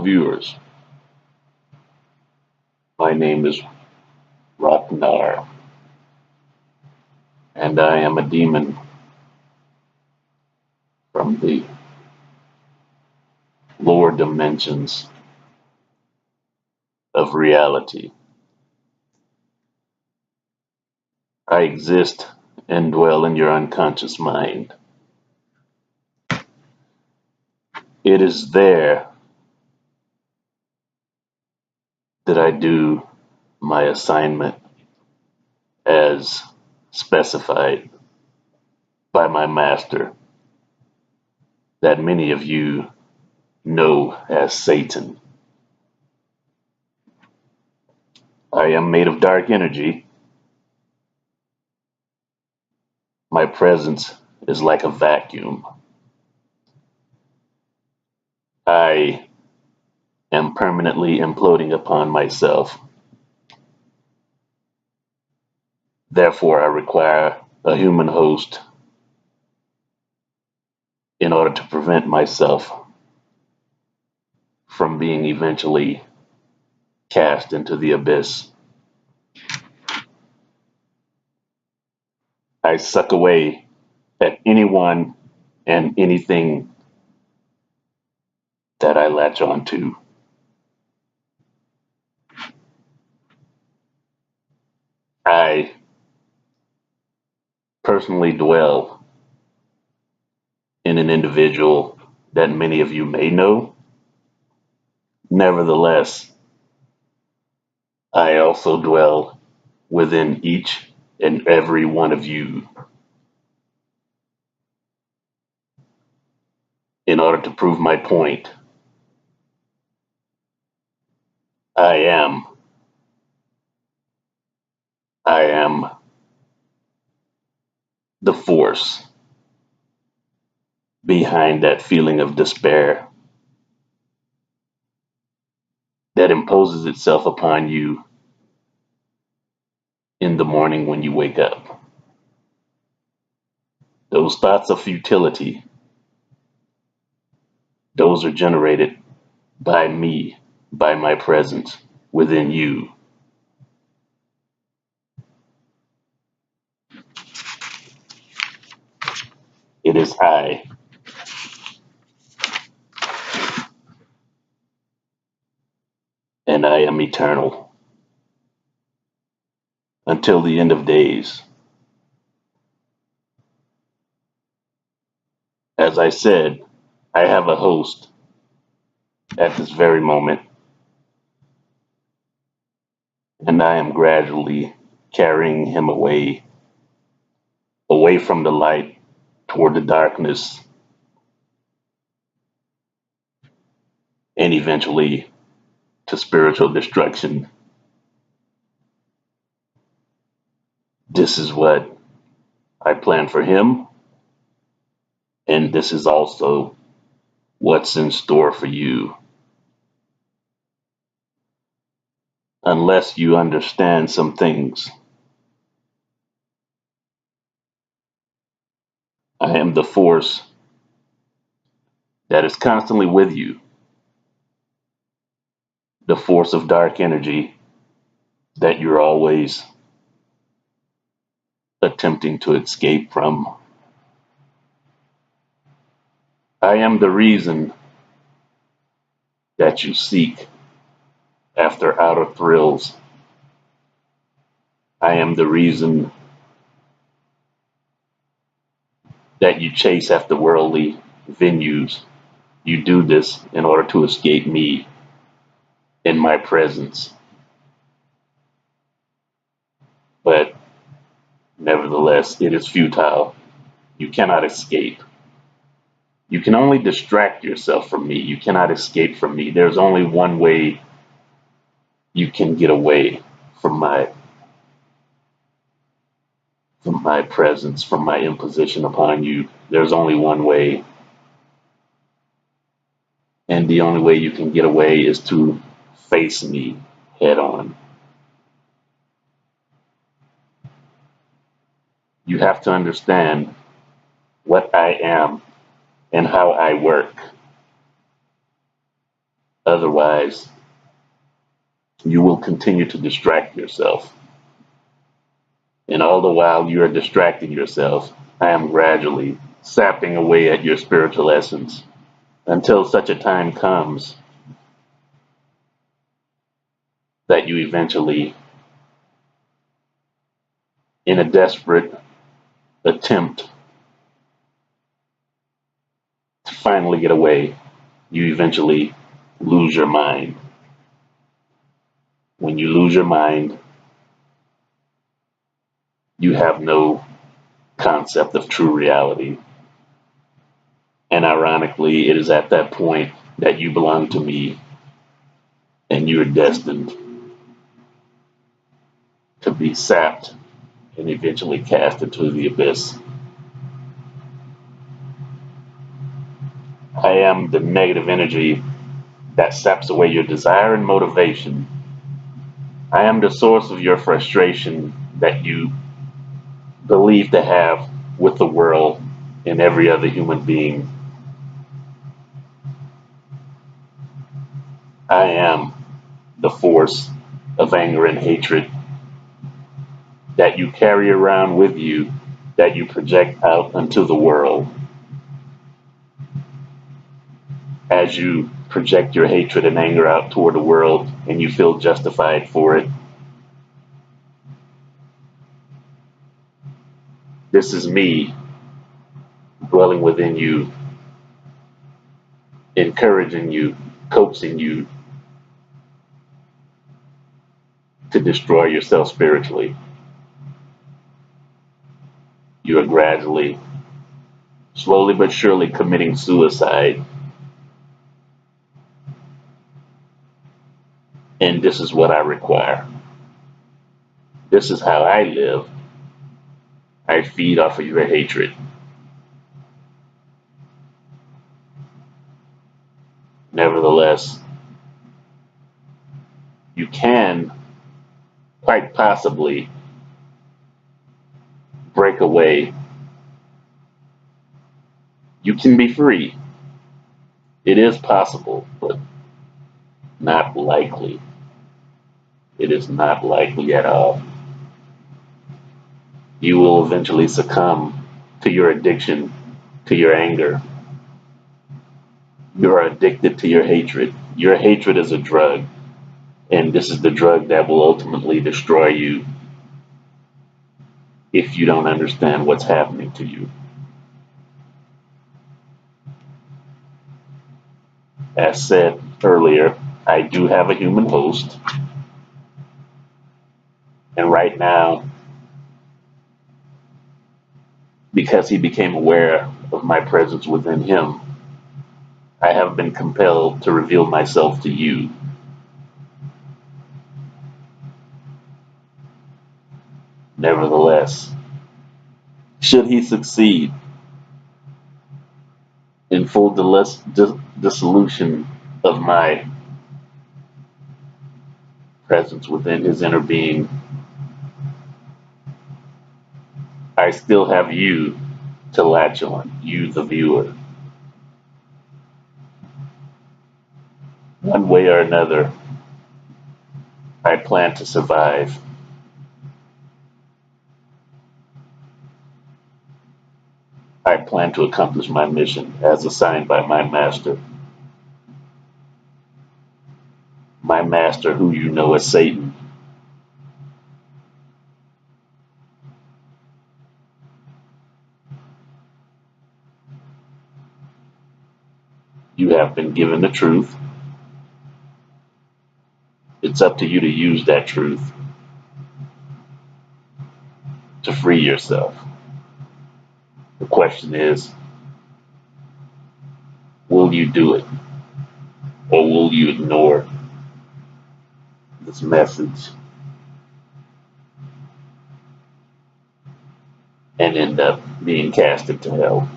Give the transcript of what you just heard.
viewers. My name is Rocnarr, and I am a demon from the lower dimensions of reality. I exist and dwell in your unconscious mind. It is there that I do my assignment as specified by my master, that many of you know as Satan. I am made of dark energy. My presence is like a vacuum. I am permanently imploding upon myself. Therefore, I require a human host in order to prevent myself from being eventually cast into the abyss. I suck away at anyone and anything that I latch onto. I personally dwell in an individual that many of you may know. Nevertheless, I also dwell within each and every one of you in order to prove my point. I am. I am the force behind that feeling of despair that imposes itself upon you in the morning when you wake up. Those thoughts of futility, those are generated by me, by my presence within you. It is I. And I am eternal until the end of days. As I said, I have a host at this very moment, and I am gradually carrying him away from the light toward the darkness, and eventually to spiritual destruction. This is what I plan for him, and this is also what's in store for you. Unless you understand some things, I am the force that is constantly with you, the force of dark energy that you're always attempting to escape from. I am the reason that you seek after outer thrills. I am the reason that you chase after worldly venues. You do this in order to escape me in my presence. But nevertheless, it is futile. You cannot escape. You can only distract yourself from me. You cannot escape from me. There's only one way you can get away from my presence, from my imposition upon you. There's only one way. And the only way you can get away is to face me head on. You have to understand what I am and how I work. Otherwise, you will continue to distract yourself. And all the while you are distracting yourself, I am gradually sapping away at your spiritual essence until such a time comes that you eventually, in a desperate attempt to finally get away, you eventually lose your mind. When you lose your mind, you have no concept of true reality. And ironically, it is at that point that you belong to me and you are destined to be sapped and eventually cast into the abyss. I am the negative energy that saps away your desire and motivation. I am the source of your frustration that you believe to have with the world and every other human being. I am the force of anger and hatred that you carry around with you, that you project out into the world. As you project your hatred and anger out toward the world and you feel justified for it, this is me dwelling within you, encouraging you, coaxing you to destroy yourself spiritually. You are gradually, slowly but surely committing suicide. And this is what I require. This is how I live. I feed off of your hatred. Nevertheless, you can quite possibly break away. You can be free. It is possible, but not likely. It is not likely at all. You will eventually succumb to your addiction, to your anger. You are addicted to your hatred. Your hatred is a drug, and this is the drug that will ultimately destroy you if you don't understand what's happening to you. As said earlier, I do have a human host, and right now, because he became aware of my presence within him, I have been compelled to reveal myself to you. Nevertheless, should he succeed in full dissolution of my presence within his inner being, I still have you to latch on, you the viewer. One way or another, I plan to survive. I plan to accomplish my mission as assigned by my master. My master, who you know as Satan. You have been given the truth. It's up to you to use that truth to free yourself. The question is, will you do it? Or will you ignore this message and end up being cast into hell?